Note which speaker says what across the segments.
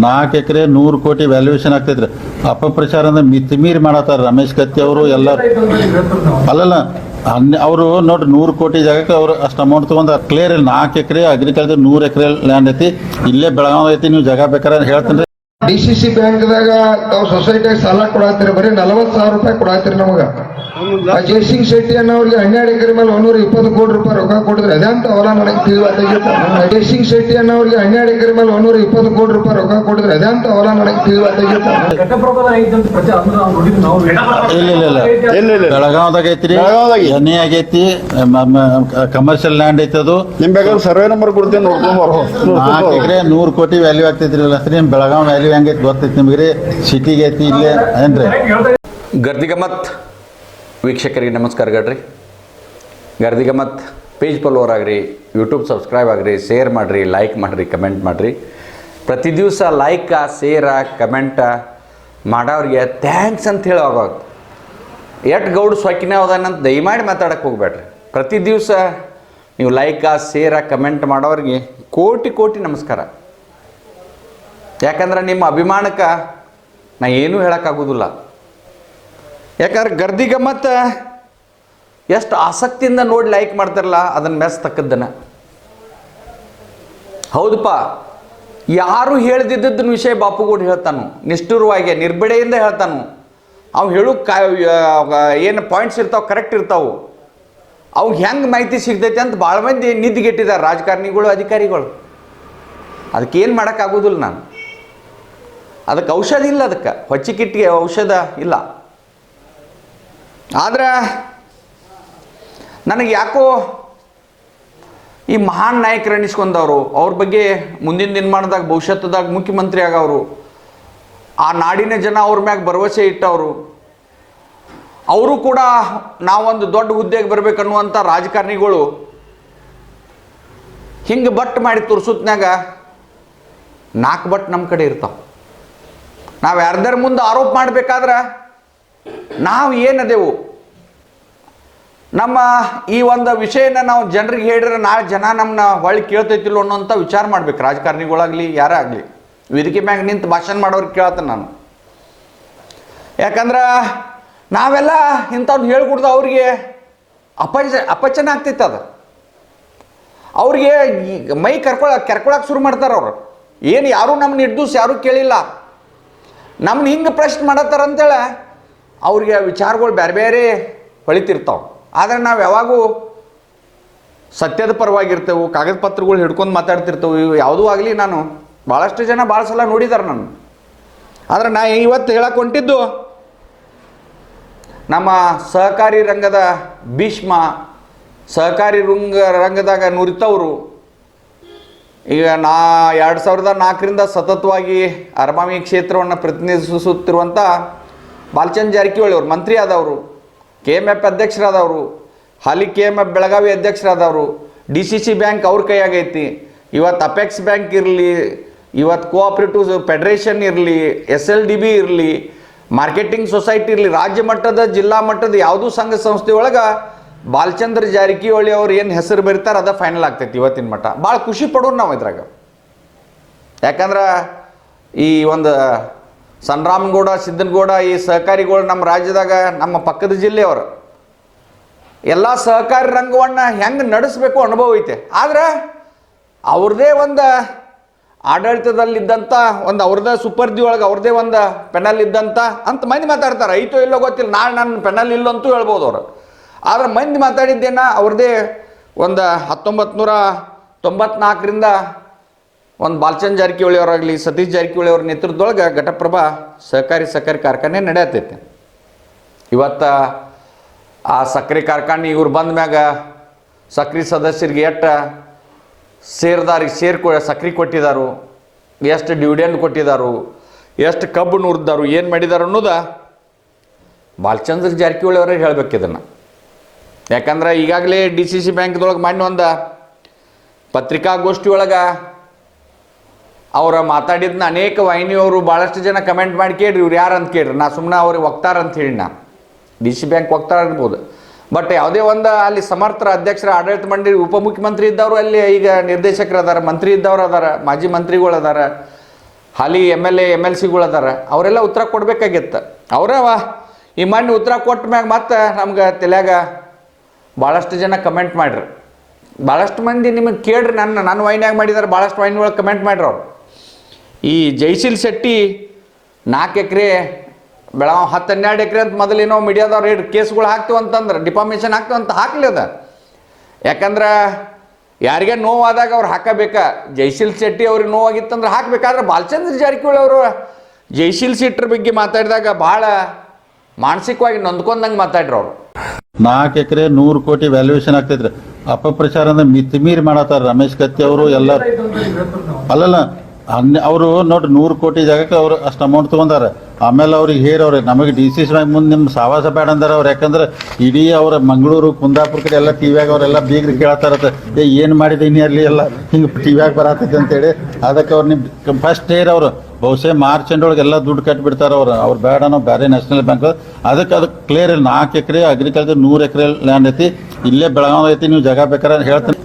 Speaker 1: 4 ಎಕರೆ 100 ಕೋಟಿ ವ್ಯಾಲ್ಯೂಯೇಷನ್ ಆಗ್ತೈತ್ರಿ. ಅಪಪ್ರಚಾರ ಅಂದ್ರೆ ಮಿತಿಮೀರಿ ಮಾಡತ್ತಾರ ರಮೇಶ್ ಕತ್ತಿ ಅವರು ಎಲ್ಲ. ಅಲ್ಲಲ್ಲ ಅವರು ನೋಡ್ರಿ 100 ಕೋಟಿ ಜಾಗಕ್ಕೆ ಅವ್ರು ಅಷ್ಟು ಅಮೌಂಟ್ ತೊಗೊಂಡು ಕ್ಲಿಯರ್ ಇಲ್ಲ. 4 ಎಕರೆ ಅಗ್ರಿಕಲ್ಚರ್ 100 ಎಕರೆ ಲ್ಯಾಂಡ್ ಐತಿ, ಇಲ್ಲೇ ಬೆಳಗಾವ್ ಐತಿ. ನೀವು ಜಾಗ ಬೇಕಾದ್ರೆ ಹೇಳ್ತೀನಿ.
Speaker 2: DCC ಬ್ಯಾಂಕ್ದಾಗ ತಾವು ಸೊಸೈಟಿಯಾಗ ಸಾಲ ಕೊಡಾತ್ತೀರಿ, ಬರೀ 40,000 ರೂಪಾಯಿ ಕೊಡಾತ್ತೀರಿ ನಮಗ. ಜಯಸಿಂಗ್ ಶೆಟ್ಟಿ ಅನ್ನೋರಿಗೆ 12 ಎಕರೆ ಮೇಲೆ 120 ಕೋಟಿ ರೂಪಾಯಿ ರೊಕ್ಕ ಕೊಡಿದ್ರೆ ಅದಂತ ಅವಲ ನನಗೆ ತಿಳಿವಾತಾಗಿತ್ತು. ಜಯಸಿಂಗ್ ಶೆಟ್ಟಿ ಅನ್ನೋರಿಗೆ 12 ಎಕರೆ ಮೇಲೆ 120 ಕೋಟಿ ರೂಪಾಯಿ ರೊಕ್ಕ ಕೊಡಿದ್ರೆ ಅದಂತ ಅವಲ ನನಗೆ ತಿಳಿವಾತಾಗಿತ್ತು.
Speaker 1: ಇಲ್ಲ ಬೆಳಗಾವ್ದಾಗ ಐತ್ರಿ, ಎಣ್ಣೆ ಆಗೈತಿ, ಕಮರ್ಷಿಯಲ್ ಲ್ಯಾಂಡ್ ಐತಿ. ಅದು
Speaker 3: ನಿಮ್ ಬೇಕಾದ್ರೆ ಸರ್ವೆ ನಂಬರ್ ಕೊಡ್ತೀನಿ ನೋಡ್ಕೊಂಡು
Speaker 1: 4 ಎಕರೆ 100 ಕೋಟಿ ವ್ಯಾಲ್ಯೂ ಆಗ್ತೈತ್ರಿ. ನಿಮ್ ಬೆಳಗಾವ್ ವ್ಯಾಲ್ಯೂ ಹೆಂಗೈತಿ ಗೊತ್ತೈತಿ ನಿಮ್ಗೆ? ಸಿಟಿಗೆ ಐತಿ ಇಲ್ಲೇ ಏನ್ರಿ?
Speaker 4: ಗರ್ದಿಗಮತ್ ವೀಕ್ಷಕರಿಗೆ ನಮಸ್ಕಾರ ಗಡ್ರಿ. ಗರ್ದಿಗಮತ್ ಪೇಜ್ ಫಾಲೋವರ್ ಆಗ್ರಿ, ಯೂಟ್ಯೂಬ್ ಸಬ್ಸ್ಕ್ರೈಬ್ ಆಗ್ರಿ, ಶೇರ್ ಮಾಡಿರಿ, ಲೈಕ್ ಮಾಡಿರಿ, ಕಮೆಂಟ್ ಮಾಡಿರಿ. ಪ್ರತಿ ದಿವಸ ಲೈಕ ಶೇರ ಕಮೆಂಟ ಮಾಡೋರಿಗೆ ಥ್ಯಾಂಕ್ಸ್ ಅಂತ ಹೇಳಿ ಆಗೋದು. ಎಟ್ ಗೌಡ್ ಸೊಕ್ಕಿನ ಹೋದಾನಂತ ದಯಮಾಡಿ ಮಾತಾಡಕ್ಕೆ ಹೋಗ್ಬೇಡ್ರಿ. ಪ್ರತಿ ದಿವಸ ನೀವು ಲೈಕ ಶೇರ ಕಮೆಂಟ್ ಮಾಡೋರಿಗೆ ಕೋಟಿ ಕೋಟಿ ನಮಸ್ಕಾರ. ಯಾಕಂದ್ರೆ ನಿಮ್ಮ ಅಭಿಮಾನಕ್ಕೆ ನಾ ಏನೂ ಹೇಳೋಕ್ಕಾಗೋದಿಲ್ಲ. ಯಾಕಂದ್ರೆ ಗರ್ದಿಗಮ್ಮತ್ತ ಎಷ್ಟು ಆಸಕ್ತಿಯಿಂದ ನೋಡಿ ಲೈಕ್ ಮಾಡ್ತಾರಲ್ಲ, ಅದನ್ನು ಮೆಸ್ ತಕ್ಕದ್ದನ. ಹೌದಪ್ಪ, ಯಾರು ಹೇಳ್ದಿದ್ದನ್ನ ವಿಷಯ ಬಾಪುಗೂಡು ಹೇಳ್ತಾನು, ನಿಷ್ಠುರವಾಗಿ ನಿರ್ಬಿಡೆಯಿಂದ ಹೇಳ್ತಾನು. ಅವು ಹೇಳು ಏನು ಪಾಯಿಂಟ್ಸ್ ಇರ್ತಾವೆ, ಕರೆಕ್ಟ್ ಇರ್ತಾವೆ. ಅವ್ಗೆ ಹೆಂಗೆ ಮಾಹಿತಿ ಸಿಗ್ತೈತೆ ಅಂತ ಭಾಳ ಮಂದಿ ನಿದ್ಗೆಟ್ಟಿದ್ದಾರೆ, ರಾಜಕಾರಣಿಗಳು, ಅಧಿಕಾರಿಗಳು. ಅದಕ್ಕೆ ಏನು ಮಾಡೋಕ್ಕಾಗೋದಿಲ್ಲ ನಾನು. ಅದಕ್ಕೆ ಔಷಧ ಇಲ್ಲ, ಅದಕ್ಕೆ ಹೊಚ್ಚಿಕಿಟ್ಟಿಗೆ ಔಷಧ ಇಲ್ಲ. ಆದ್ರೆ ನನಗೆ ಯಾಕೋ ಈ ಮಹಾನ್ ನಾಯಕರು ಎಣಿಸ್ಕೊಂಡವರು, ಅವ್ರ ಬಗ್ಗೆ ಮುಂದಿನ ದಿನಮಾನದಾಗ ಭವಿಷ್ಯತ್ದಾಗ ಮುಖ್ಯಮಂತ್ರಿ ಆಗವರು, ಆ ನಾಡಿನ ಜನ ಅವ್ರ ಮ್ಯಾಗ ಭರವಸೆ ಇಟ್ಟವರು, ಅವರು ಕೂಡ ನಾವೊಂದು ದೊಡ್ಡ ಹುದ್ದೆಗೆ ಬರ್ಬೇಕನ್ನುವಂಥ ರಾಜಕಾರಣಿಗಳು ಹಿಂಗೆ ಬಟ್ ಮಾಡಿ ತೋರಿಸೋತ್ನಾಗ 4 ಬಟ್ ನಮ್ಮ ಕಡೆ ಇರ್ತಾವೆ. ನಾವು ಯಾರ್ದಾರ ಮುಂದೆ ಆರೋಪ ಮಾಡಬೇಕಾದ್ರೆ ನಾವು ಏನದೇವು, ನಮ್ಮ ಈ ಒಂದು ವಿಷಯನ ನಾವು ಜನರಿಗೆ ಹೇಳಿದ್ರೆ ನಾಳೆ ಜನ ನಮ್ಮನ್ನ ಹೊಳ್ಳಿ ಕೇಳ್ತೈತಿಲ್ಲ ಅನ್ನೋಂಥ ವಿಚಾರ ಮಾಡ್ಬೇಕು. ರಾಜಕಾರಣಿಗಳಾಗಲಿ ಯಾರೇ ಆಗಲಿ, ವೇದಿಕೆ ಮ್ಯಾಗ ನಿಂತು ಭಾಷಣ ಮಾಡೋರಿಗೆ ಕೇಳ್ತಾನೆ ನಾನು. ಯಾಕಂದ್ರೆ ನಾವೆಲ್ಲ ಇಂಥವ್ನು ಹೇಳ್ಕೊಡ್ದು ಅವ್ರಿಗೆ ಅಪಚನ ಆಗ್ತೈತೆ. ಅದು ಅವ್ರಿಗೆ ಮೈ ಕೆರ್ಕೊಳಕ್ಕೆ ಶುರು ಮಾಡ್ತಾರೆ. ಅವರು ಏನು ಯಾರೂ ನಮ್ಮನ್ನ ನಿರ್ದೋಷ ಯಾರೂ ಕೇಳಿಲ್ಲ, ನಮ್ಮನ್ನ ಹಿಂಗೆ ಪ್ರಶ್ನೆ ಮಾಡತ್ತಾರಂತೇಳಿ ಅವ್ರಿಗೆ ವಿಚಾರಗಳು ಬೇರೆ ಬೇರೆ ಹೊಳಿತಿರ್ತಾವೆ. ಆದರೆ ನಾವು ಯಾವಾಗೂ ಸತ್ಯದ ಪರವಾಗಿರ್ತೇವೆ, ಕಾಗದ ಪತ್ರಗಳು ಹಿಡ್ಕೊಂಡು ಮಾತಾಡ್ತಿರ್ತೇವೆ. ಇವು ಯಾವುದೂ ಆಗಲಿ, ನಾನು ಭಾಳಷ್ಟು ಜನ ಭಾಳ ಸಲ ನೋಡಿದ್ದಾರೆ ನಾನು. ಆದರೆ ನಾ ಇವತ್ತು ಹೇಳಕ್ಕೆ ಹೊಂಟಿದ್ದು ನಮ್ಮ ಸಹಕಾರಿ ರಂಗದ ಭೀಷ್ಮ, ಸಹಕಾರಿ ರಂಗದಾಗ ನುರಿತವರು. ಈಗ 2004ರಿಂದ ಸತತವಾಗಿ ಅರಮಾವಿ ಕ್ಷೇತ್ರವನ್ನು ಪ್ರತಿನಿಧಿಸುತ್ತಿರುವಂಥ ಬಾಲಚಂದ್ರ ಜಾರಕಿಹೊಳಿ ಅವರು ಮಂತ್ರಿ ಆದವರು, KMF ಅಧ್ಯಕ್ಷರಾದವರು, ಹಾಲಿ KMF ಬೆಳಗಾವಿ ಅಧ್ಯಕ್ಷರಾದವರು, DCC ಬ್ಯಾಂಕ್ ಅವ್ರ ಕೈಯಾಗೈತಿ. ಇವತ್ತು ಅಪೆಕ್ಸ್ ಬ್ಯಾಂಕ್ ಇರಲಿ, ಇವತ್ತು ಕೋಆಪರೇಟಿವ್ ಫೆಡರೇಷನ್ ಇರಲಿ, SLDB ಇರಲಿ, ಮಾರ್ಕೆಟಿಂಗ್ ಸೊಸೈಟಿ ಇರಲಿ, ರಾಜ್ಯ ಮಟ್ಟದ ಜಿಲ್ಲಾ ಮಟ್ಟದ ಯಾವುದೂ ಸಂಘ ಸಂಸ್ಥೆ ಒಳಗೆ ಬಾಲಚಂದ್ರ ಜಾರಕಿಹೊಳಿ ಅವ್ರು ಏನು ಹೆಸರು ಬರೀತಾರೆ ಅದು ಫೈನಲ್ ಆಗ್ತೈತಿ ಇವತ್ತಿನ ಮಟ್ಟ. ಭಾಳ ಖುಷಿ ಪಡೋರು ನಾವು ಇದ್ರಾಗ. ಯಾಕಂದ್ರೆ ಈ ಒಂದು ಸನ್ರಾಮಗೌಡ, ಸಿದ್ದನಗೌಡ, ಈ ಸಹಕಾರಿಗಳು ನಮ್ಮ ರಾಜ್ಯದಾಗ ನಮ್ಮ ಪಕ್ಕದ ಜಿಲ್ಲೆಯವರು ಎಲ್ಲ ಸಹಕಾರಿ ರಂಗವನ್ನು ಹೆಂಗೆ ನಡೆಸಬೇಕು ಅನುಭವ ಐತೆ. ಆದರೆ ಅವ್ರದ್ದೇ ಒಂದು ಆಡಳಿತದಲ್ಲಿದ್ದಂಥ ಒಂದು ಅವ್ರದ್ದೇ ಸುಪರ್ದಿ ಒಳಗೆ ಅವ್ರದ್ದೇ ಒಂದು ಪೆನಲ್ ಇದ್ದಂಥ ಅಂತ ಮಂದಿ ಮಾತಾಡ್ತಾರೆ. ಐತೋ ಇಲ್ಲೋ ಗೊತ್ತಿಲ್ಲ, ನಾಳೆ ನನ್ನ ಪೆನಲ್ ಇಲ್ಲಂತೂ ಹೇಳ್ಬೋದು ಅವರು. ಆದರೆ ಮಂದಿ ಮಾತಾಡಿದ್ದೇನ ಅವ್ರದ್ದೇ ಒಂದು 1994ರಿಂದ ಒಂದು ಬಾಲಚಂದ್ರ ಜಾರಕಿಹೊಳಿ ಅವರಾಗಲಿ, ಸತೀಶ್ ಜಾರಕಿಹೊಳಿ ಅವ್ರ ನೇತೃತ್ವದೊಳಗೆ ಘಟಪ್ರಭಾ ಸಹಕಾರಿ ಕಾರ್ಖಾನೆ ನಡೆಯತೈತೆ. ಇವತ್ತು ಆ ಸಕ್ಕರೆ ಕಾರ್ಖಾನೆ ಇವ್ರು ಬಂದ ಮ್ಯಾಗ ಸಕ್ರೆ ಸದಸ್ಯರಿಗೆ ಎಷ್ಟು ಸಕ್ರೆ ಕೊಟ್ಟಿದ್ದಾರು, ಎಷ್ಟು ಡಿವಿಡೆಂಡ್ ಕೊಟ್ಟಿದ್ದಾರು, ಎಷ್ಟು ಕಬ್ಬು ನುರಿದಾರು, ಏನು ಮಾಡಿದಾರು ಅನ್ನೋದು ಬಾಲಚಂದ್ರ ಜಾರಕಿಹೊಳಿ ಅವರೇ ಹೇಳ್ಬೇಕು ಇದನ್ನು. ಯಾಕಂದ್ರೆ ಈಗಾಗಲೇ DCC ಬ್ಯಾಂಕ್ದೊಳಗೆ ಮಾಡಿ ಒಂದು ಪತ್ರಿಕಾಗೋಷ್ಠಿ ಒಳಗೆ ಅವರ ಮಾತಾಡಿದ್ನ ಅನೇಕ ವಾಹಿನಿಯವರು ಭಾಳಷ್ಟು ಜನ ಕಮೆಂಟ್ ಮಾಡಿ ಕೇಳ್ರಿ, ಇವ್ರು ಯಾರು ಅಂತ ಕೇಳ್ರಿ. ನಾ ಸುಮ್ಮನೆ ಅವ್ರಿಗೆ ವಕ್ತಾರ ಅಂತ ಹೇಳಿ, ನಾ DCC ಬ್ಯಾಂಕ್ ವಕ್ತಾರ ಇರ್ಬೋದು. ಬಟ್ ಯಾವುದೇ ಒಂದು ಅಲ್ಲಿ ಸಮರ್ಥರ ಅಧ್ಯಕ್ಷರ ಆಡಳಿತ ಮಂಡಳಿ ಉಪಮುಖ್ಯಮಂತ್ರಿ ಇದ್ದವರು ಅಲ್ಲಿ ಈಗ ನಿರ್ದೇಶಕರು ಅದಾರ, ಮಂತ್ರಿ ಇದ್ದವ್ರು ಅದಾರ, ಮಾಜಿ ಮಂತ್ರಿಗಳು ಅದಾರ. ಹಾಲಿ MLC ಅದಾರ ಅವರೆಲ್ಲ ಉತ್ತರ ಕೊಡಬೇಕಾಗಿತ್ತು. ಅವರವ ಈ ಮಣ್ಣು ಉತ್ತರ ಕೊಟ್ಟ ಮ್ಯಾಗ ಮತ್ತೆ ನಮ್ಗೆ ತಲೆಯಾಗ ಭಾಳಷ್ಟು ಜನ ಕಮೆಂಟ್ ಮಾಡ್ರಿ. ಭಾಳಷ್ಟು ಮಂದಿ ನಿಮಗೆ ಕೇಳ್ರಿ, ನನ್ನ ವೈನ್ಯಾಗ ಮಾಡಿದಾರೆ, ಭಾಳಷ್ಟು ವೈನ್ ಒಳಗೆ ಕಮೆಂಟ್ ಮಾಡ್ರಿ ಅವ್ರು. ಈ ಜಯಶೀಲ್ ಶೆಟ್ಟಿ 4 ಎಕರೆ ಬೆಳಗಾವ್ 10-12 ಎಕರೆ ಅಂತ ಮೊದಲೇನೋ ಮೀಡಿಯಾದವ್ರು ಹೇಳಿ ಕೇಸ್ಗಳು ಹಾಕ್ತೀವಿ ಅಂತಂದ್ರೆ ಡಿಫಾಮೇಷನ್ ಹಾಕ್ತೀವಿ ಅಂತ ಹಾಕ್ಲಿ ಅದ. ಯಾಕಂದ್ರೆ ಯಾರಿಗೆ ನೋವಾದಾಗ ಅವ್ರು ಹಾಕಬೇಕಾ. ಜಯಶೀಲ್ ಶೆಟ್ಟಿ ಅವ್ರಿಗೆ ನೋವಾಗಿತ್ತಂದ್ರೆ ಹಾಕಬೇಕಾದ್ರೆ ಬಾಲಚಂದ್ರ ಜಾರಕಿಹೊಳಿ ಅವರು ಜಯಶೀಲ್ ಶೆಟ್ಟರ್ ಬಗ್ಗೆ ಮಾತಾಡಿದಾಗ ಭಾಳ ಮಾನಸಿಕವಾಗಿ ನೊಂದ್ಕೊಂಡಂಗೆ ಮಾತಾಡ್ರಿ ಅವರು.
Speaker 1: 4 ಎಕರೆ 100 ಕೋಟಿ ವ್ಯಾಲ್ಯೂಯೇಷನ್ ಆಗ್ತೈತ್ರಿ. ಅಪಪ್ರಚಾರ ಅಂದ್ರೆ ಮಿತಿಮೀರಿ ಮಾಡತ್ತಾರ ರಮೇಶ್ ಕತ್ತಿ ಅವರು ಎಲ್ಲ. ಅಲ್ಲಲ್ಲ ಅವರು ನೋಡ್ರಿ 100 ಕೋಟಿ ಜಾಗಕ್ಕೆ ಅವ್ರು ಅಷ್ಟು ಅಮೌಂಟ್ ತೊಗೊಂಡಾರ. ಆಮೇಲೆ ಅವ್ರಿಗೆ ಹೇರವ್ರೆ ನಮಗೆ DCC ಮುಂದೆ ನಿಮ್ಮ ಸಾವಾಸ ಬೇಡ ಅಂದಾರ ಅವ್ರು. ಯಾಕಂದ್ರೆ ಇಡೀ ಅವ್ರ ಮಂಗಳೂರು ಕುಂದಾಪುರ ಕಡೆ ಎಲ್ಲ ಟಿವಿಯಾಗ ಅವರೆಲ್ಲ ಬೀಗ್ರಿ ಕೇಳ್ತಾರತ್ತ, ಏನು ಮಾಡಿದೀನಿ ಅಲ್ಲಿ ಎಲ್ಲ ಹಿಂಗೆ ಟಿವಿಯಾಗ ಬರತೈತೆ ಅಂತೇಳಿ. ಅದಕ್ಕೆ ಅವ್ರು ನಿಮ್ಮ ಫಸ್ಟ್ ಹೇರ್ ಅವರು ಬಹುಶಃ ಮಾರ್ಚ್ ಎಂಡ್ ಎಲ್ಲ ದುಡ್ಡು ಕಟ್ಬಿಡ್ತಾರೆ ಅವ್ರು ಬೇಡ ನಾವು ಬೇರೆ ನ್ಯಾಷನಲ್ ಬ್ಯಾಂಕ್. ಅದಕ್ಕೆ ಕ್ಲಿಯರ್ ಇಲ್ಲ. 4 ಎಕರೆ ಅಗ್ರಿಕಲ್ಚರ್ 100 ಎಕರೆ ಲ್ಯಾಂಡ್ ಐತಿ, ಇಲ್ಲೇ ಬೆಳಗಾವ್ ಐತಿ. ನೀವು ಜಾಗ ಬೇಕಾದ್ರೆ ಹೇಳ್ತೀನಿ,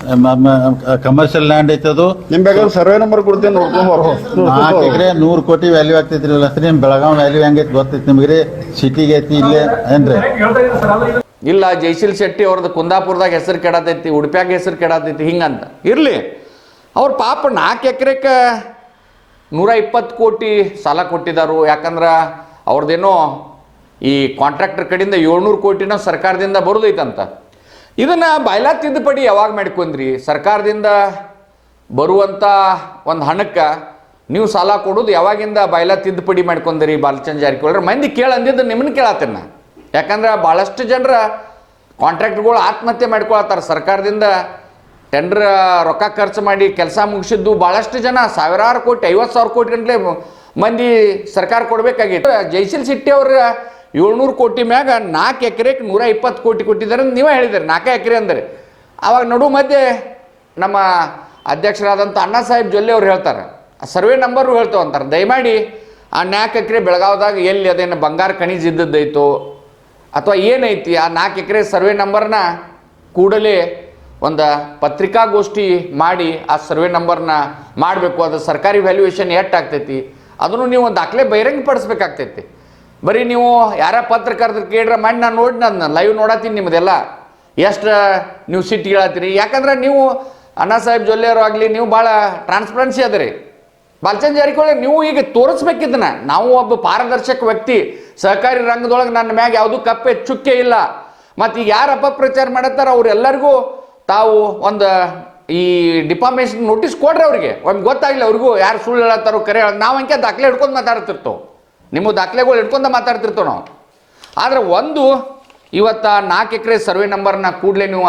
Speaker 1: ಕಮರ್ಷಿಯಲ್ ಲ್ಯಾಂಡ್ ಐತಿ. ಅದು
Speaker 3: ನಿಮ್ ಬೇಕಾದ್ರೆ ಸರ್ವೆ ನಂಬರ್ ಕೊಡ್ತೇನೆ ನೋಡ್ಕೊಂಡ್ ಬರೋ.
Speaker 1: 4 ಎಕರೆ 100 ಕೋಟಿ ವ್ಯಾಲ್ಯೂ ಆಗ್ತೈತ್ರಿ. ನಿಮ್ ಬೆಳಗಾವ್ ವ್ಯಾಲ್ಯೂ ಹೆಂಗೈತಿ ಗೊತ್ತೈತಿ ನಿಮ್ಗೆ? ಸಿಟಿಗೆ ಐತಿ ಇಲ್ಲೇ ಏನ್ರಿ?
Speaker 4: ಇಲ್ಲ, ಜಯಶೀಲ್ ಶೆಟ್ಟಿ ಅವ್ರದ್ದು ಕುಂದಾಪುರದಾಗ ಹೆಸರು ಕೆಡತೈತಿ, ಉಡುಪ್ಯಾಗ ಹೆಸರು ಕೆಡತೈತಿ ಹಿಂಗಂತ ಇರಲಿ. ಅವ್ರ ಪಾಪ 4 ಎಕರೆಕ್ಕೆ 120 ಕೋಟಿ ಸಾಲ ಕೊಟ್ಟಿದ್ದಾರು. ಯಾಕಂದ್ರೆ ಅವ್ರದ್ದೇನೋ ಈ ಕಾಂಟ್ರಾಕ್ಟರ್ ಕಡೆಯಿಂದ 700 ಕೋಟಿನ ಸರ್ಕಾರದಿಂದ ಬರೋದೈತಂತ. ಇದನ್ನು ಬಾಯ್ಲಾ ತಿದ್ದುಪಡಿ ಯಾವಾಗ ಮಾಡ್ಕೊಂಡ್ರಿ? ಸರ್ಕಾರದಿಂದ ಬರುವಂಥ ಒಂದು ಹಣಕ್ಕೆ ನೀವು ಸಾಲ ಕೊಡೋದು ಯಾವಾಗಿಂದ ಬಾಯ್ಲಾ ತಿದ್ದುಪಡಿ ಮಾಡ್ಕೊಂಡ್ರಿ ಬಾಲಚಂದ್ರ ಜಾರಕಿಹೊಳಿ? ಮಂದಿ ಕೇಳಂದಿದ್ದು ನಿಮ್ಮನ್ನು ಕೇಳತ್ತೇನೆ ನಾ. ಯಾಕಂದ್ರೆ ಭಾಳಷ್ಟು ಜನರ ಕಾಂಟ್ರಾಕ್ಟ್ಗಳು ಆತ್ಮಹತ್ಯೆ ಮಾಡ್ಕೊಳತ್ತಾರೆ. ಸರ್ಕಾರದಿಂದ ಟೆಂಡ್ರ್ ರೊಕ್ಕ ಖರ್ಚು ಮಾಡಿ ಕೆಲಸ ಮುಗಿಸಿದ್ದು ಭಾಳಷ್ಟು ಜನ ಸಾವಿರಾರು ಕೋಟಿ 50,000 ಕೋಟಿ ಗಂಟಲೆ ಮಂದಿ ಸರ್ಕಾರ ಕೊಡಬೇಕಾಗಿತ್ತು. ಜಯಶೀಲ್ ಶೆಟ್ಟಿ ಅವ್ರ 700 ಕೋಟಿ ಮ್ಯಾಗ 4 ಎಕರೆಗೆ 120 ಕೋಟಿ ಕೊಟ್ಟಿದ್ದಾರೆ ಅಂತ ನೀವೇ ಹೇಳಿದ್ದಾರೆ. 4 ಎಕರೆ ಅಂದರೆ ಆವಾಗ ನಡು ಮಧ್ಯೆ ನಮ್ಮ ಅಧ್ಯಕ್ಷರಾದಂಥ ಅಣ್ಣಾ ಸಾಹೇಬ್ ಜೊಲ್ಲೆ ಅವ್ರು ಹೇಳ್ತಾರೆ, ಸರ್ವೆ ನಂಬರು ಹೇಳ್ತೇವೆ ಅಂತಾರೆ. ದಯಮಾಡಿ ಆ 4 ಎಕರೆ ಬೆಳಗಾವ್ದಾಗ ಎಲ್ಲಿ ಅದೇನು ಬಂಗಾರ ಖನಿಜ ಇದ್ದದ್ದೈತೋ ಅಥವಾ ಏನೈತಿ ಆ 4 ಎಕರೆ ಸರ್ವೆ ನಂಬರ್ನ ಕೂಡಲೇ ಒಂದು ಪತ್ರಿಕಾಗೋಷ್ಠಿ ಮಾಡಿ ಆ ಸರ್ವೆ ನಂಬರ್ನ ಮಾಡಬೇಕು. ಅದು ಸರ್ಕಾರಿ ವ್ಯಾಲ್ಯೂಯೇಷನ್ ಆಗ್ತೈತಿ ಅದನ್ನು ನೀವು ದಾಖಲೆ ಬಹಿರಂಗಪಡಿಸ್ಬೇಕಾಗ್ತೈತಿ. ಬರೀ ನೀವು ಯಾರ ಪತ್ರಕರ್ತರು ಕೇಳ್ರೆ ಮಾಡಿ ನಾನು ನೋಡಿ ನಾನು ಲೈವ್ ನೋಡತ್ತೀನಿ ನಿಮ್ಮದೆಲ್ಲ ಎಷ್ಟು ನೀವು ಸಿಟ್ಟು ಹೇಳತ್ತೀರಿ. ಯಾಕಂದ್ರೆ ನೀವು ಅಣ್ಣಾ ಸಾಹೇಬ್ ಜೊಲ್ಲೆಯವರು ಆಗಲಿ ನೀವು ಭಾಳ ಟ್ರಾನ್ಸ್ಪರೆನ್ಸಿ ಅದರಿ. ಬಾಲಚಂದ್ರ ಜಾರಕಿಹೊಳಿ ನೀವು ಈಗ ತೋರಿಸ್ಬೇಕಿದ್ದನ್ನ ನಾವು ಒಬ್ಬ ಪಾರದರ್ಶಕ ವ್ಯಕ್ತಿ, ಸಹಕಾರಿ ರಂಗದೊಳಗೆ ನನ್ನ ಮ್ಯಾಗ ಯಾವುದೂ ಕಪ್ಪೆ ಚುಕ್ಕೆ ಇಲ್ಲ. ಮತ್ತು ಈಗ ಯಾರು ಅಪಪ್ರಚಾರ ಮಾಡತ್ತಾರ ಅವ್ರೆಲ್ಲರಿಗೂ ತಾವು ಒಂದು ಈ ಡಿಫಾಮೇಷನ್ ನೋಟಿಸ್ ಕೊಡ್ರಿ. ಅವ್ರಿಗೆ ಒಂದು ಗೊತ್ತಾಗಲಿ ಅವ್ರಿಗೂ ಯಾರು ಸುಳ್ಳು ಹೇಳತ್ತಾರೋ ಕರೆ ನಾವು ಅಂಕೆ ದಾಖಲೆ ಹಿಡ್ಕೊಂಡು ಮಾತಾಡ್ತಿರ್ತೇವೆ. ನಿಮ್ಮ ದಾಖಲೆಗಳು ಹಿಡ್ಕೊಂಡು ಮಾತಾಡ್ತಿರ್ತೇವೆ ನಾವು. ಆದರೆ ಒಂದು ಇವತ್ತು 4 ಎಕರೆ ಸರ್ವೆ ನಂಬರ್ನ ಕೂಡಲೇ ನೀವು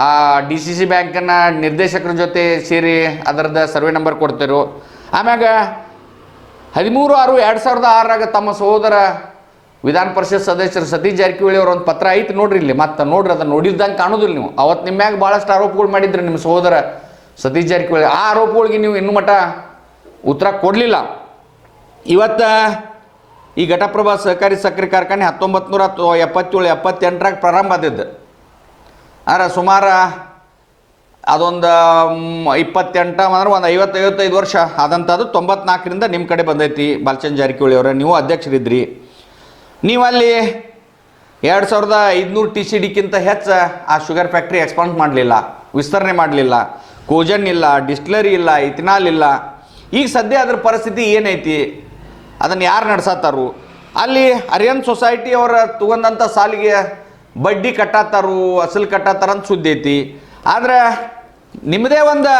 Speaker 4: ಆ DCC ಬ್ಯಾಂಕನ್ನು ನಿರ್ದೇಶಕರ ಜೊತೆ ಸೇರಿ ಅದರದ್ದು ಸರ್ವೆ ನಂಬರ್ ಕೊಡ್ತಿರೋ. ಆಮ್ಯಾಗ 13/6/2006 ತಮ್ಮ ಸಹೋದರ ವಿಧಾನ ಪರಿಷತ್ ಸದಸ್ಯರು ಸತೀಶ್ ಜಾರಕಿಹೊಳಿ ಅವ್ರ ಒಂದು ಪತ್ರ ಐತಿ ನೋಡ್ರಿ ಇಲ್ಲಿ. ಮತ್ತೆ ನೋಡ್ರಿ ಅದನ್ನು ನೋಡಿದ್ದಂಗೆ ಕಾಣೋದಿಲ್ಲ ನೀವು. ಅವತ್ತು ನಿಮ್ಮ ಮ್ಯಾಗ ಭಾಳಷ್ಟು ಆರೋಪಗಳು ಮಾಡಿದ್ರಿ ನಿಮ್ಮ ಸಹೋದರ ಸತೀಶ್ ಜಾರಕಿಹೊಳಿ. ಆ ಆರೋಪಗಳಿಗೆ ನೀವು ಇನ್ನೂ ಮಟ್ಟ ಉತ್ತರ ಕೊಡಲಿಲ್ಲ. ಇವತ್ತು ಈ ಘಟಪ್ರಭಾ ಸಹಕಾರಿ ಸಕ್ಕರೆ ಕಾರ್ಖಾನೆ 1977-78 ಪ್ರಾರಂಭ ಆದಿದ್ದು. ಅಂದ್ರೆ ಸುಮಾರು ಅದೊಂದು 28 ಅಂದ್ರೆ ಒಂದು 50-55 ವರ್ಷ ಆದಂಥದ್ದು. 94ರಿಂದ ನಿಮ್ಮ ಕಡೆ ಬಂದೈತಿ ಬಾಲಚಂದ್ರ ಜಾರಕಿಹೊಳಿ ಅವರ. ನೀವು ಅಧ್ಯಕ್ಷರಿದ್ರಿ. ನೀವು ಅಲ್ಲಿ 2500 TCDಕ್ಕಿಂತ ಹೆಚ್ಚು ಆ ಶುಗರ್ ಫ್ಯಾಕ್ಟ್ರಿ ಎಕ್ಸ್ಪಾಂಡ್ ಮಾಡಲಿಲ್ಲ, ವಿಸ್ತರಣೆ ಮಾಡಲಿಲ್ಲ. ಕೋಜನ್ ಇಲ್ಲ, ಡಿಸ್ಟಿಲರಿ ಇಲ್ಲ, ಇಥನಾಲ್ ಇಲ್ಲ. ಈಗ ಸದ್ಯ ಅದ್ರ ಪರಿಸ್ಥಿತಿ ಏನೈತಿ, ಅದನ್ನು ಯಾರು ನಡೆಸತ್ತಾರು? ಅಲ್ಲಿ ಅರಿಯನ್ ಸೊಸೈಟಿ ಅವರ ತಗೊಂಡಂಥ ಸಾಲಿಗೆ ಬಡ್ಡಿ ಕಟ್ಟಾತಾರು, ಅಸಲು ಕಟ್ಟಾತಾರ ಅಂತ ಸುದ್ದಿ ಐತಿ. ಆದರೆ ನಿಮ್ಮದೇ ಒಂದು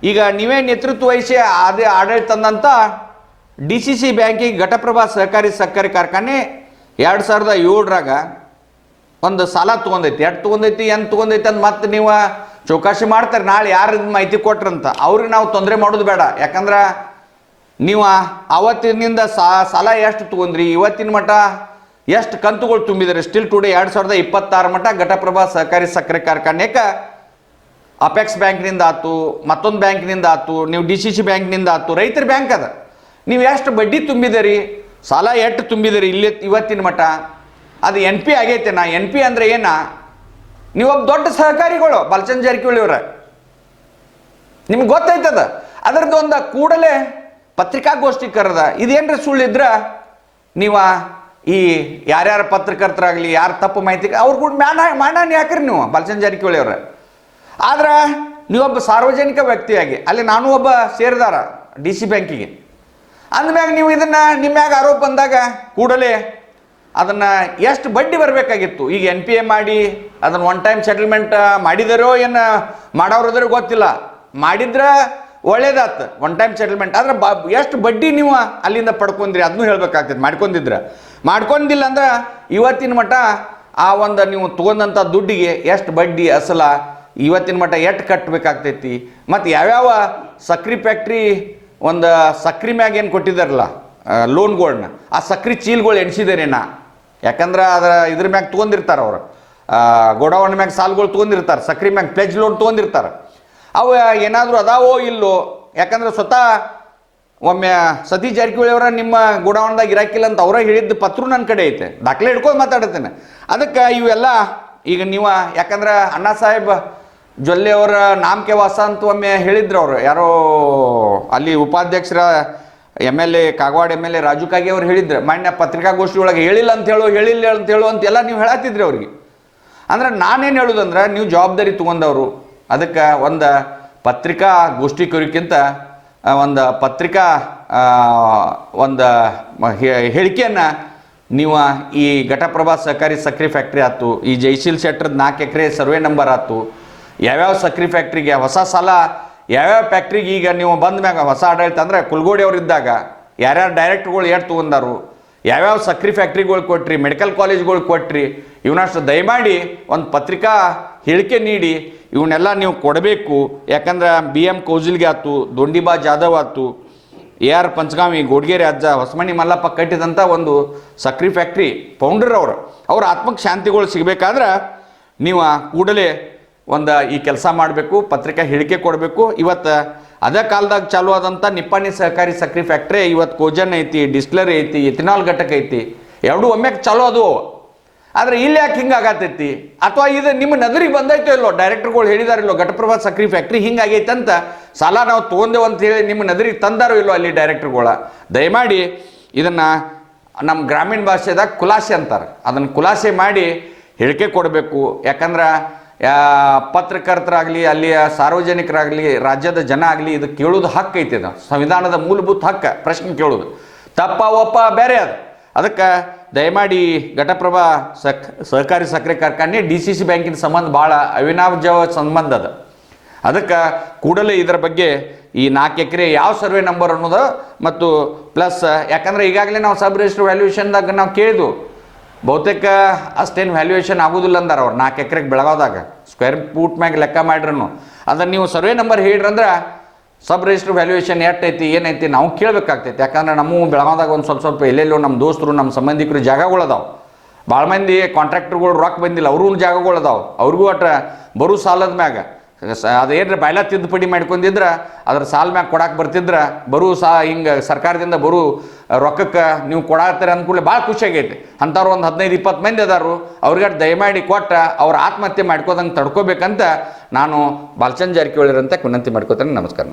Speaker 4: ಈಗ ನೀವೇ ನೇತೃತ್ವ ವಹಿಸಿ ಅದೇ ಆಡಳಿತ ತಂದಂಥ DCC ಬ್ಯಾಂಕಿಗೆ ಘಟಪ್ರಭಾ ಸಹಕಾರಿ ಸಕ್ಕರೆ ಕಾರ್ಖಾನೆ 2007ರಾಗ ಒಂದು ಸಾಲ ತೊಗೊಂಡೈತಿ. ಎಷ್ಟು ತೊಗೊಂಡೈತಿ ಎಂತ ತೊಗೊಂಡೈತಿ ಅಂತ ಮತ್ತೆ ನೀವು ಚೌಕಾಶಿ ಮಾಡ್ತಾರೆ. ನಾಳೆ ಯಾರು ಮಾಹಿತಿ ಕೊಟ್ರಂತ ಅವ್ರಿಗೆ ನಾವು ತೊಂದರೆ ಮಾಡೋದು ಬೇಡ. ಯಾಕಂದ್ರೆ ನೀವು ಅವತ್ತಿನಿಂದ ಸಾಲ ಎಷ್ಟು ತೊಗೊಂಡ್ರಿ, ಇವತ್ತಿನ ಮಟ್ಟ ಎಷ್ಟು ಕಂತುಗಳು ತುಂಬಿದ್ರಿ. ಸ್ಟಿಲ್ ಟುಡೇ 2026 ಮಟ್ಟ ಘಟಪ್ರಭಾ ಸಹಕಾರಿ ಸಕ್ಕರೆ ಕಾರ್ಖಾನೆಗೆ ಅಪೆಕ್ಸ್ ಬ್ಯಾಂಕ್ನಿಂದ ಆಯ್ತು, ಮತ್ತೊಂದು ಬ್ಯಾಂಕ್ನಿಂದ ಆಯ್ತು, ನೀವು DCC ಬ್ಯಾಂಕ್ನಿಂದ ಆಯ್ತು, ರೈತರ ಬ್ಯಾಂಕ್ ಅದ. ನೀವು ಎಷ್ಟು ಬಡ್ಡಿ ತುಂಬಿದಿರಿ, ಸಾಲ ಎಷ್ಟು ತುಂಬಿದಿರಿ ಇಲ್ಲಿ ಇವತ್ತಿನ ಮಟ್ಟ? ಅದು NP ಆಗೈತೆನಾ? NP ಅಂದರೆ ಏನ? ನೀವೊಬ್ಬ ದೊಡ್ಡ ಸಹಕಾರಿಗಳು ಬಾಲಚಂದ್ರ ಜಾರಕಿಹೊಳಿ ಅವರ, ನಿಮ್ಗೆ ಗೊತ್ತೈತದ. ಅದರದ್ದು ಒಂದು ಕೂಡಲೇ ಪತ್ರಿಕಾಗೋಷ್ಠಿ ಕರೆದ. ಇದೇನ್ರಿ ಸುಳ್ಳಿದ್ರ ನೀವು ಈ ಯಾರ್ಯಾರ ಪತ್ರಕರ್ತರಾಗಲಿ ಯಾರು ತಪ್ಪು ಮಾಹಿತಿ ಅವ್ರು ಕೂಡ ಮಾಡಾನ ಯಾಕ್ರಿ ನೀವು ಬಾಲಚಂದ್ರ ಜಾರಕಿಹೊಳಿ ಅವ್ರ. ಆದ್ರೆ ನೀವೊಬ್ಬ ಸಾರ್ವಜನಿಕ ವ್ಯಕ್ತಿಯಾಗಿ ಅಲ್ಲಿ ನಾನು ಒಬ್ಬ ಷೇರುದಾರ DC ಬ್ಯಾಂಕಿಗೆ ಅಂದಮ್ಯಾಗ ನೀವು ಇದನ್ನು ನಿಮ್ಮ್ಯಾಗ ಆರೋಪ ಬಂದಾಗ ಕೂಡಲೇ ಅದನ್ನು ಎಷ್ಟು ಬಡ್ಡಿ ಬರಬೇಕಾಗಿತ್ತು. ಈಗ NPA ಮಾಡಿ ಅದನ್ನು ಒನ್ ಟೈಮ್ ಸೆಟಲ್ಮೆಂಟ್ ಮಾಡಿದಾರೋ ಏನು ಮಾಡೋರಿದ್ರೆ ಗೊತ್ತಿಲ್ಲ, ಮಾಡಿದ್ರೆ ಒಳ್ಳೇದಾತು ಒನ್ ಟೈಮ್ ಸೆಟಲ್ಮೆಂಟ್. ಆದ್ರೆ ಎಷ್ಟು ಬಡ್ಡಿ ನೀವು ಅಲ್ಲಿಂದ ಪಡ್ಕೊಂಡ್ರಿ ಅದನ್ನೂ ಹೇಳ್ಬೇಕಾಗ್ತದೆ. ಮಾಡ್ಕೊಂಡಿಲ್ಲ ಅಂದ್ರೆ ಇವತ್ತಿನ ಮಟ್ಟ ಆ ಒಂದು ನೀವು ತೊಗೊಂಡಂಥ ದುಡ್ಡಿಗೆ ಎಷ್ಟು ಬಡ್ಡಿ ಅಸಲ ಇವತ್ತಿನ ಮಟ್ಟ ಎಷ್ಟು ಕಟ್ಟಬೇಕಾಗ್ತೈತಿ. ಮತ್ತು ಯಾವ್ಯಾವ ಸಕ್ರೆ ಫ್ಯಾಕ್ಟ್ರಿ ಒಂದು ಸಕ್ರೆ ಮ್ಯಾಗ ಏನು ಕೊಟ್ಟಿದ್ದಾರಲ್ಲ ಲೋನ್ಗಳ್ನ, ಆ ಸಕ್ರೆ ಚೀಲ್ಗಳು ಎಣಿಸಿದಾರೇನ? ಯಾಕಂದ್ರೆ ಇದ್ರ ಮ್ಯಾಗ ತೊಗೊಂಡಿರ್ತಾರೆ ಅವರು, ಗೋಡೌನ್ ಮ್ಯಾಗ ಸಾಲ್ಗಳು ತೊಗೊಂಡಿರ್ತಾರೆ, ಸಕ್ರೆ ಮ್ಯಾಗ ಪ್ಲೆಜ್ ಲೋನ್ ತೊಗೊಂಡಿರ್ತಾರೆ. ಅವು ಏನಾದರೂ ಅದಾವೋ ಇಲ್ಲೋ? ಯಾಕಂದ್ರೆ ಸ್ವತಃ ಒಮ್ಮೆ ಸತೀಶ್ ಜಾರಕಿಹೊಳಿ ಅವರ ನಿಮ್ಮ ಗೋಡೌನ್ದಾಗ ಇರಾಕಿಲ್ಲ ಅಂತ ಅವರ ಹೇಳಿದ್ದು ಪತ್ರ ನನ್ನ ಕಡೆ ಐತೆ, ದಾಖಲೆ ಹಿಡ್ಕೊಂಡು ಮಾತಾಡ್ತೇನೆ. ಅದಕ್ಕೆ ಇವೆಲ್ಲ ಈಗ ನೀವು ಯಾಕಂದ್ರೆ ಅಣ್ಣಾ ಸಾಹೇಬ್ ಜೊಲ್ಲೆ ಅವರ ನಾಮಕೆ ವಾಸ ಅಂತ ಒಮ್ಮೆ ಹೇಳಿದ್ರು ಅವರು, ಯಾರೋ ಅಲ್ಲಿ ಉಪಾಧ್ಯಕ್ಷರ MLA ಕಾಗವಾಡ MLA ರಾಜು ಕಾಗೆ ಅವ್ರು ಹೇಳಿದ್ರು ಮಾನ್ಯ ಪತ್ರಿಕಾಗೋಷ್ಠಿ ಒಳಗೆ ಹೇಳಿಲ್ಲ ಅಂತ ಹೇಳು ಅಂತೆಲ್ಲ ನೀವು ಹೇಳತ್ತಿದ್ರಿ ಅವ್ರಿಗೆ. ಅಂದ್ರೆ ನಾನೇನು ಹೇಳೋದಂದ್ರೆ ನೀವು ಜವಾಬ್ದಾರಿ ತೊಗೊಂಡವರು. ಅದಕ್ಕೆ ಒಂದು ಪತ್ರಿಕಾ ಗೋಷ್ಠಿ ಕರಿಕ್ಕಿಂತ ಒಂದು ಪತ್ರಿಕಾ ಒಂದು ಹೇಳಿಕೆಯನ್ನು ನೀವು ಈ ಘಟಪ್ರಭಾ ಸಹಕಾರಿ ಸಕ್ರೆ ಫ್ಯಾಕ್ಟ್ರಿ ಆಯ್ತು, ಈ ಜೈಶೀಲ್ ಶೆಟ್ಟರ್ದು 4 ಎಕರೆ ಸರ್ವೆ ನಂಬರ್ ಆಯ್ತು, ಯಾವ್ಯಾವ ಸಕ್ರೆ ಫ್ಯಾಕ್ಟ್ರಿಗೆ ಹೊಸ ಸಾಲ ಯಾವ್ಯಾವ ಫ್ಯಾಕ್ಟ್ರಿಗೆ ಈಗ ನೀವು ಬಂದ ಮ್ಯಾಗ ಹೊಸ ಆಡಳಿತ ಅಂದ್ರೆ ಕುಲ್ಗೋಡಿ ಅವ್ರು ಇದ್ದಾಗ ಯಾರ್ಯಾರು ಡೈರೆಕ್ಟ್ರುಗಳು ಎಷ್ಟು ತೊಗೊಂಡಾರು, ಯಾವ್ಯಾವ ಸಕ್ರೆ ಫ್ಯಾಕ್ಟ್ರಿಗಳು ಕೊಟ್ರಿ, ಮೆಡಿಕಲ್ ಕಾಲೇಜ್ಗಳು ಕೊಟ್ರಿ, ಇವನಷ್ಟು ದಯಮಾಡಿ ಒಂದು ಪತ್ರಿಕಾ ಹೇಳಿಕೆ ನೀಡಿ ಇವನ್ನೆಲ್ಲ ನೀವು ಕೊಡಬೇಕು. ಯಾಕಂದ್ರೆ BM ಕೌಜಿಲ್ಗೆ ಆಯ್ತು, ದೊಂಡಿಬಾ ಜಾಧವ್ ಆಯ್ತು, AR ಪಂಚಗಾಮಿ, ಗೋಡ್ಗೇರಿ ಅಜ್ಜ, ಹೊಸಮನಿ ಮಲ್ಲಪ್ಪ ಕಟ್ಟಿದಂಥ ಒಂದು ಸಕ್ರೆ ಫ್ಯಾಕ್ಟ್ರಿ ಫೌಂಡರ್ ಅವ್ರ ಆತ್ಮಕ್ಕೆ ಶಾಂತಿಗಳು ಸಿಗಬೇಕಾದ್ರೆ ನೀವು ಕೂಡಲೇ ಒಂದು ಈ ಕೆಲಸ ಮಾಡಬೇಕು, ಪತ್ರಿಕಾ ಹೇಳಿಕೆ ಕೊಡಬೇಕು. ಇವತ್ತು ಅದೇ ಕಾಲದಾಗ ಚಾಲು ಆದಂಥ ನಿಪ್ಪಾಣಿ ಸಹಕಾರಿ ಸಕ್ರೆ ಫ್ಯಾಕ್ಟ್ರಿ ಇವತ್ತು ಕೋಜನ್ ಐತಿ, ಡಿಸ್ಟಿಲರಿ ಐತಿ, ಎಥಿನಾಲ್ ಘಟಕ ಐತಿ, ಎರಡೂ ಒಮ್ಮೆಗೆ ಚಾಲು ಅದು. ಆದರೆ ಇಲ್ಲಿ ಯಾಕೆ ಹಿಂಗೆ ಆಗತ್ತೈತಿ? ಅಥವಾ ಇದು ನಿಮ್ಮ ನಗರಿಗೆ ಬಂದೈತೋ ಇಲ್ಲೋ, ಡೈರೆಕ್ಟರ್ಗಳು ಹೇಳಿದಾರಿಲ್ಲೋ ಘಟಪ್ರಭಾ ಸಕ್ರೆ ಫ್ಯಾಕ್ಟ್ರಿ ಹಿಂಗಾಗೈತೆ ಅಂತ ಸಾಲ ನಾವು ತೊಗೊಂಡೇವು ಅಂತ ಹೇಳಿ ನಿಮ್ಮ ನಗರಿಗೆ ತಂದಾರೋ ಇಲ್ಲೋ ಅಲ್ಲಿ ಡೈರೆಕ್ಟರ್ಗಳ. ದಯಮಾಡಿ ಇದನ್ನು ನಮ್ಮ ಗ್ರಾಮೀಣ ಭಾಷೆದಾಗ ಖುಲಾಸೆ ಅಂತಾರೆ, ಅದನ್ನು ಖುಲಾಸೆ ಮಾಡಿ ಹೇಳಿಕೆ ಕೊಡಬೇಕು. ಯಾಕಂದ್ರೆ ಪತ್ರಕರ್ತರಾಗಲಿ ಅಲ್ಲಿಯ ಸಾರ್ವಜನಿಕರಾಗಲಿ ರಾಜ್ಯದ ಜನ ಆಗಲಿ ಇದು ಕೇಳೋದು ಹಕ್ಕು ಐತಿ, ಇದು ಸಂವಿಧಾನದ ಮೂಲಭೂತ ಹಕ್ಕು. ಪ್ರಶ್ನೆ ಕೇಳೋದು ತಪ್ಪ ಒಪ್ಪ ಬೇರೆ ಅದು. ಅದಕ್ಕೆ ದಯಮಾಡಿ ಘಟಪ್ರಭಾ ಸಹಕಾರಿ ಸಕ್ಕರೆ ಕಾರ್ಖಾನೆ DCC ಬ್ಯಾಂಕಿನ ಸಂಬಂಧ ಭಾಳ ಅವಿನಾಭಾವ ಸಂಬಂಧ ಅದು. ಅದಕ್ಕೆ ಕೂಡಲೇ ಇದರ ಬಗ್ಗೆ ಈ 4 ಎಕರೆ ಯಾವ ಸರ್ವೆ ನಂಬರ್ ಅನ್ನೋದು ಮತ್ತು ಪ್ಲಸ್ ಯಾಕಂದ್ರೆ ಈಗಾಗಲೇ ನಾವು ಸಬ್ ರಿಜಿಸ್ಟರ್ ವ್ಯಾಲ್ಯೂಯೇಷನ್ದಾಗ ನಾವು ಕೇಳಿದ್ವು, ಬಹುತೇಕ ಅಷ್ಟೇನು ವ್ಯಾಲ್ಯೂಯೇಷನ್ ಆಗೋದಿಲ್ಲ ಅಂದಾರ ಅವ್ರು 4 ಎಕರೆಗೆ ಬೆಳಗಾವ್ದಾಗ ಸ್ಕ್ವೇರ್ ಫೂಟ್ ಮ್ಯಾಗ ಲೆಕ್ಕ ಮಾಡಿರನು. ಅದನ್ನು ನೀವು ಸರ್ವೆ ನಂಬರ್ ಹೇಳಿರಂದ್ರೆ ಸಬ್ ರಿಜಿಸ್ಟರ್ ವ್ಯಾಲ್ಯೂಯೇಷನ್ ಎಷ್ಟೈತಿ ಏನೈತಿ ನಾವು ಕೇಳಬೇಕಾಗ್ತೈತಿ. ಯಾಕಂದ್ರೆ ನಮ್ಮ ಬೆಳಗಾವ್ದಾಗ ಒಂದು ಸ್ವಲ್ಪ ಎಲ್ಲೆಲ್ಲೋ ನಮ್ಮ ದೋಸ್ತರು ನಮ್ಮ ಸಂಬಂಧಿಕರು ಜಾಗಗಳು ಅದಾವೆ, ಭಾಳ ಮಂದಿ ಕಾಂಟ್ರಾಕ್ಟರ್ಗಳು ರೊಕ್ಕ ಬಂದಿಲ್ಲ, ಅವ್ರೂ ಜಾಗಗಳು ಅದಾವೆ, ಅವ್ರಿಗೂ ಒಟ್ಟು ಬರೋ ಸಾಲದ ಮ್ಯಾಗ ಅದೇನ್ರ ಬಾಯ್ಲ ತಿದ್ದುಪಡಿ ಮಾಡ್ಕೊಂಡಿದ್ರೆ ಅದ್ರ ಸಾಲ ಮ್ಯಾಗ ಕೊಡಕ್ಕೆ ಬರ್ತಿದ್ರೆ ಬರೋ ಹಿಂಗೆ ಸರ್ಕಾರದಿಂದ ಬರೋ ರೊಕ್ಕಕ್ಕೆ ನೀವು ಕೊಡಾತ್ತೀರ ಅಂದ್ಕೂಡಲೇ ಭಾಳ ಖುಷಿಯಾಗೈತಿ. ಅಂಥವ್ರು ಒಂದು 15-20 ಮಂದಿ ಅದಾರು, ಅವ್ರಿಗೆ ದಯಮಾಡಿ ಕೊಟ್ಟ ಅವ್ರ ಆತ್ಮಹತ್ಯೆ ಮಾಡ್ಕೋದಂಗೆ ತಡ್ಕೋಬೇಕಂತ ನಾನು ಬಾಲಚಂದ್ರ ಜಾರಕಿಹೊಳಿ ಅಂತ ವಿನಂತಿ ಮಾಡ್ಕೋತೇನೆ. ನಮಸ್ಕಾರ.